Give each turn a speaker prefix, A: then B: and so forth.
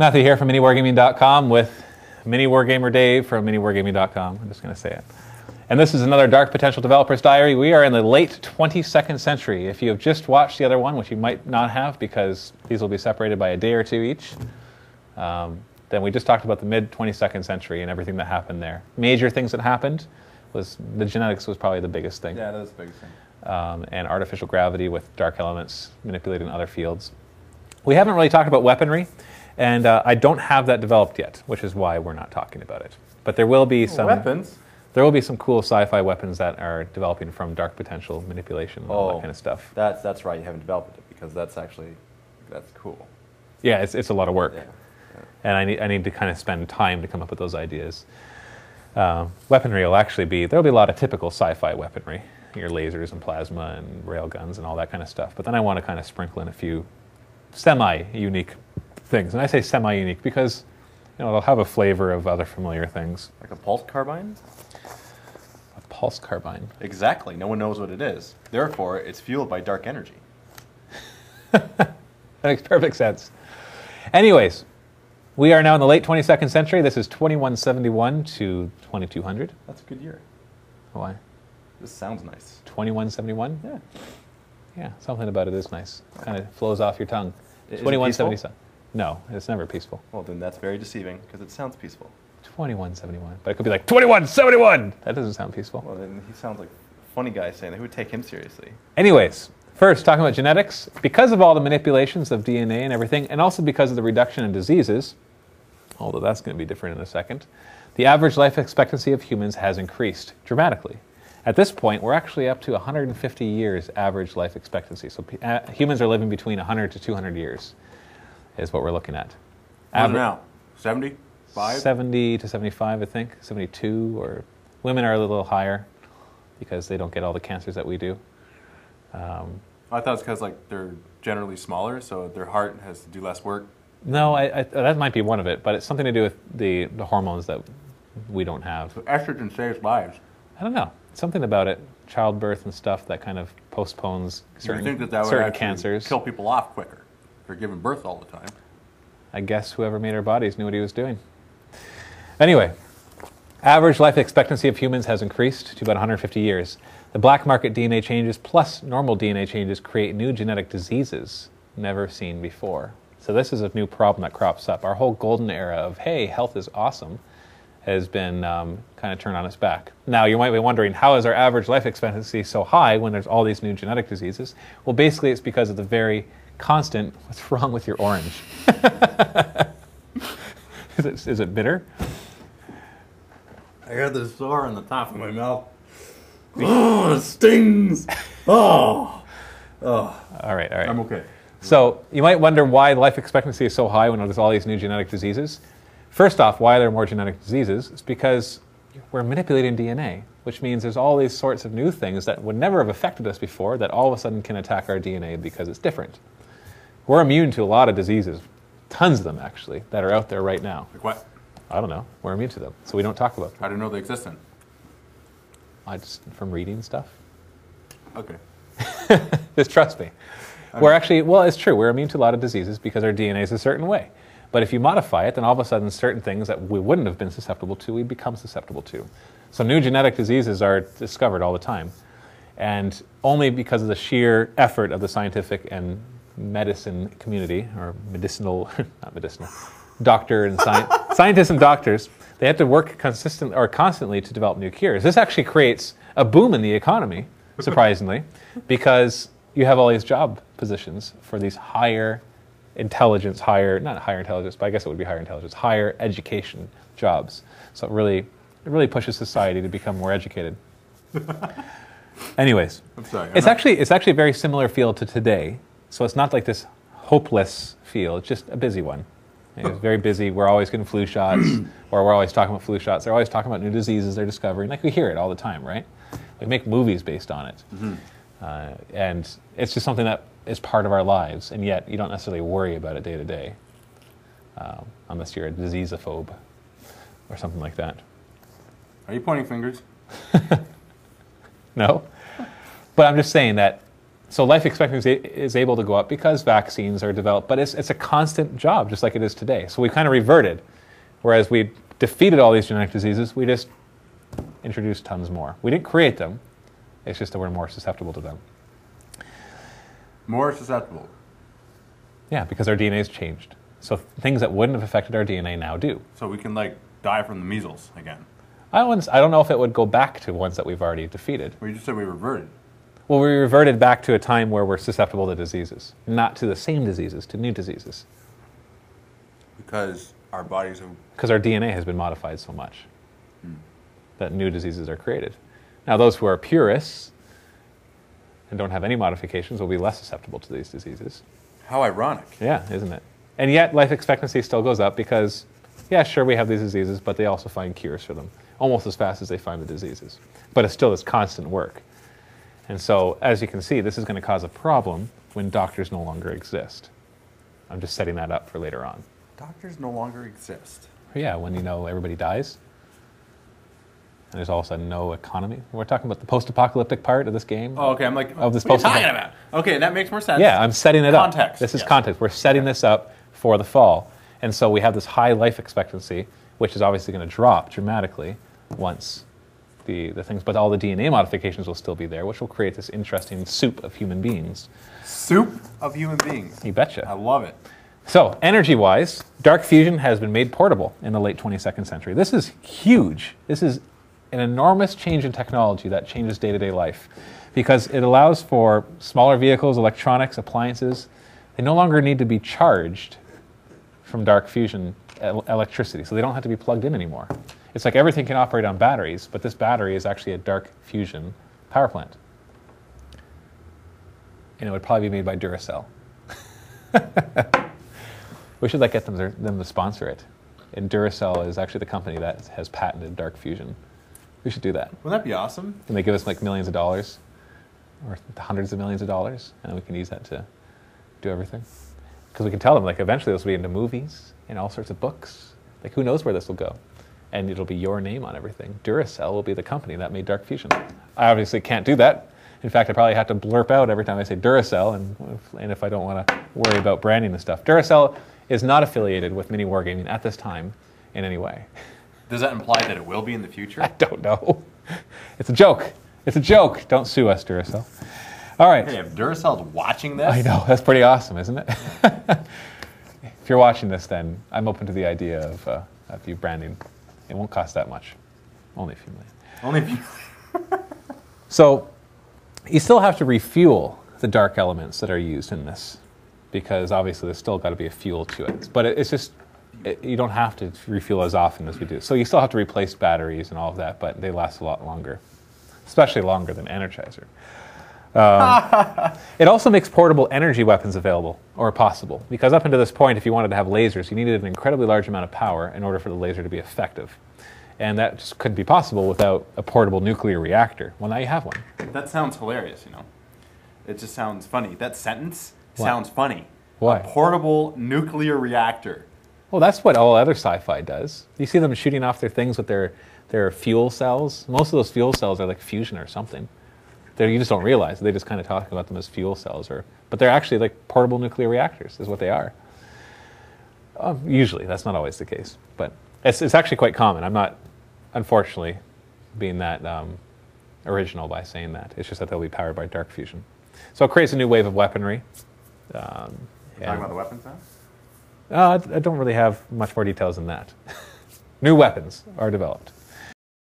A: Matthew here from MiniWarGaming.com with MiniWarGamer Dave from MiniWarGaming.com. I'm just going to say it. And this is another Dark Potential Developer's Diary. We are in the late 22nd century. If you have just watched the other one, which you might not have because these will be separated by a day or two each, then we just talked about the mid-22nd century and everything that happened there. Major things that happened was the genetics was probably the biggest thing.
B: Yeah, that was the biggest thing.
A: And artificial gravity with dark elements manipulating other fields. We haven't really talked about weaponry, and I don't have that developed yet, which is why we're not talking about it. But there will be some
B: weapons.
A: There will be some cool sci-fi weapons that are developing from dark potential manipulation and all that kind of stuff.
B: That's right. You haven't developed it because that's cool.
A: Yeah, it's a lot of work,
B: yeah.
A: And I need to kind of spend time to come up with those ideas. Weaponry will actually be there'll be a lot of typical sci-fi weaponry, your lasers and plasma and rail guns and all that kind of stuff. But then I want to kind of sprinkle in a few semi-unique things, and I say semi-unique because they'll have a flavor of other familiar things.
B: Like a pulse carbine?
A: A pulse carbine.
B: Exactly. No one knows what it is. Therefore, it's fueled by dark energy.
A: That makes perfect sense. Anyways, we are now in the late 22nd century. This is 2171 to 2200.
B: That's a good year.
A: Why?
B: This sounds nice.
A: 2171?
B: Yeah.
A: Yeah, something about it is nice. Kind of flows off your tongue.
B: Is it
A: 2177. No, it's never peaceful.
B: Well, then that's very deceiving because it sounds peaceful.
A: 2171. But it could be like 2171! That doesn't sound peaceful.
B: Well, then he sounds like a funny guy saying that. Who would take him seriously?
A: Anyways, first, talking about genetics. Because of all the manipulations of DNA and everything, and also because of the reduction in diseases, although that's going to be different in a second, the average life expectancy of humans has increased dramatically. At this point, we're actually up to 150 years average life expectancy. So humans are living between 100 to 200 years is what we're looking at.
B: What now? 75?
A: 70 to 75, I think. 72, or women are a little higher because they don't get all the cancers that we do.
B: I thought it's because they're generally smaller, so their heart has to do less work.
A: No, that might be one of it, but it's something to do with the hormones that we don't have.
B: So estrogen saves lives.
A: I don't know. Something about it, childbirth and stuff that kind of postpones certain,
B: you think that would
A: certain
B: actually
A: cancers.
B: Kill people off quicker. They're giving birth all the time.
A: I guess whoever made our bodies knew what he was doing. Anyway, average life expectancy of humans has increased to about 150 years. The black market DNA changes plus normal DNA changes create new genetic diseases never seen before. So this is a new problem that crops up. Our whole golden era of, hey, health is awesome, has been kind of turned on its back. Now, you might be wondering, how is our average life expectancy so high when there's all these new genetic diseases? Well, basically, it's because of the very constant, what's wrong with your orange? Is it bitter?
B: I got this sore on the top of my mouth. Oh, it stings! Oh! Oh.
A: All right.
B: I'm okay.
A: So you might wonder why life expectancy is so high when there's all these new genetic diseases. First off, why are there more genetic diseases? It's because we're manipulating DNA, which means there's all these sorts of new things that would never have affected us before that all of a sudden can attack our DNA because it's different. We're immune to a lot of diseases, tons of them actually, that are out there right now.
B: Like what?
A: I don't know. We're immune to them, so we don't talk about them.
B: I didn't know they existed.
A: From reading stuff.
B: Okay.
A: Just trust me. We're actually, well, it's true. We're immune to a lot of diseases because our DNA is a certain way. But if you modify it, then all of a sudden certain things that we wouldn't have been susceptible to, we become susceptible to. So new genetic diseases are discovered all the time. And only because of the sheer effort of the scientific and medicine community, or medicinal, not medicinal, doctor and scientists and doctors, they have to work constantly to develop new cures. This actually creates a boom in the economy, surprisingly, because you have all these job positions for these higher intelligence, not higher intelligence, but I guess it would be higher intelligence, higher education jobs. So it really pushes society to become more educated. Anyways,
B: I'm sorry.
A: It's actually a very similar field to today. So it's not like this hopeless field, it's just a busy one. It's very busy. We're always getting flu shots, or we're always talking about flu shots. They're always talking about new diseases they're discovering. Like, we hear it all the time, right? We make movies based on it. Mm-hmm. And it's just something that is part of our lives, and yet you don't necessarily worry about it day to day, unless you're a diseasophobe or something like that.
B: Are you pointing fingers?
A: No. But I'm just saying that So life expectancy is able to go up because vaccines are developed, but it's a constant job, just like it is today. So we kind of reverted. Whereas we defeated all these genetic diseases, we just introduced tons more. We didn't create them. It's just that we're more susceptible to them.
B: More susceptible.
A: Yeah, because our DNA's changed. So things that wouldn't have affected our DNA now do.
B: So we can, like, die from the measles again.
A: I don't know if it would go back to ones that we've already defeated.
B: Well, you just said we reverted.
A: Well, we reverted back to a time where we're susceptible to diseases. Not to the same diseases, to new diseases.
B: Because our bodies have...
A: Because our DNA has been modified so much that new diseases are created. Now, those who are purists and don't have any modifications will be less susceptible to these diseases.
B: How ironic.
A: Yeah, isn't it? And yet, life expectancy still goes up because, yeah, sure, we have these diseases, but they also find cures for them almost as fast as they find the diseases. But it's still this constant work. And so, as you can see, this is going to cause a problem when doctors no longer exist. I'm just setting that up for later on.
B: Doctors no longer exist.
A: Yeah, when everybody dies, and there's all of a sudden no economy. We're talking about the post-apocalyptic part of this game.
B: Oh, okay. I'm like,
A: of this
B: what are you talking about? Okay, that makes more sense.
A: Yeah, I'm setting it up.
B: Context.
A: This is context. We're setting this up for the fall. And so we have this high life expectancy, which is obviously going to drop dramatically once the things, but all the DNA modifications will still be there, which will create this interesting soup of human beings.
B: Soup of human beings.
A: You betcha.
B: I love it.
A: So, energy-wise, dark fusion has been made portable in the late 22nd century. This is huge. This is an enormous change in technology that changes day-to-day life because it allows for smaller vehicles, electronics, appliances. They no longer need to be charged from dark fusion electricity, so they don't have to be plugged in anymore. It's like everything can operate on batteries, but this battery is actually a dark fusion power plant. And it would probably be made by Duracell. We should get them to sponsor it. And Duracell is actually the company that has patented dark fusion. We should do that.
B: Wouldn't that be awesome?
A: And they give us millions of dollars, or hundreds of millions of dollars, and we can use that to do everything. Because we can tell them, eventually this will be into movies and all sorts of books. Who knows where this will go? And it'll be your name on everything. Duracell will be the company that made dark fusion. I obviously can't do that. In fact, I probably have to blurp out every time I say Duracell, and if I don't want to worry about branding and stuff. Duracell is not affiliated with MiniWarGaming at this time in any way.
B: Does that imply that it will be in the future?
A: I don't know. It's a joke. It's a joke. Don't sue us, Duracell. All right.
B: Hey, if Duracell's watching this...
A: I know. That's pretty awesome, isn't it? If you're watching this, then I'm open to the idea of you branding. It won't cost that much. Only a few million.
B: Only a few.
A: So you still have to refuel the dark elements that are used in this because obviously there's still got to be a fuel to it. But it's just, you don't have to refuel as often as we do. So you still have to replace batteries and all of that, but they last a lot longer, especially longer than Energizer. It also makes portable energy weapons available, or possible, because up until this point, if you wanted to have lasers, you needed an incredibly large amount of power in order for the laser to be effective. And that just couldn't be possible without a portable nuclear reactor. Well, now you have one.
B: That sounds hilarious, It just sounds funny. That sentence sounds funny.
A: Why?
B: A portable nuclear reactor.
A: Well, that's what all other sci-fi does. You see them shooting off their things with their fuel cells. Most of those fuel cells are like fusion or something. You just don't realize. They just kind of talk about them as fuel cells, but they're actually like portable nuclear reactors is what they are. Usually, that's not always the case, but it's actually quite common. I'm not, unfortunately, being that original by saying that. It's just that they'll be powered by dark fusion. So it creates a new wave of weaponry.
B: Talking about the weapons now?
A: I don't really have much more details than that. New weapons are developed.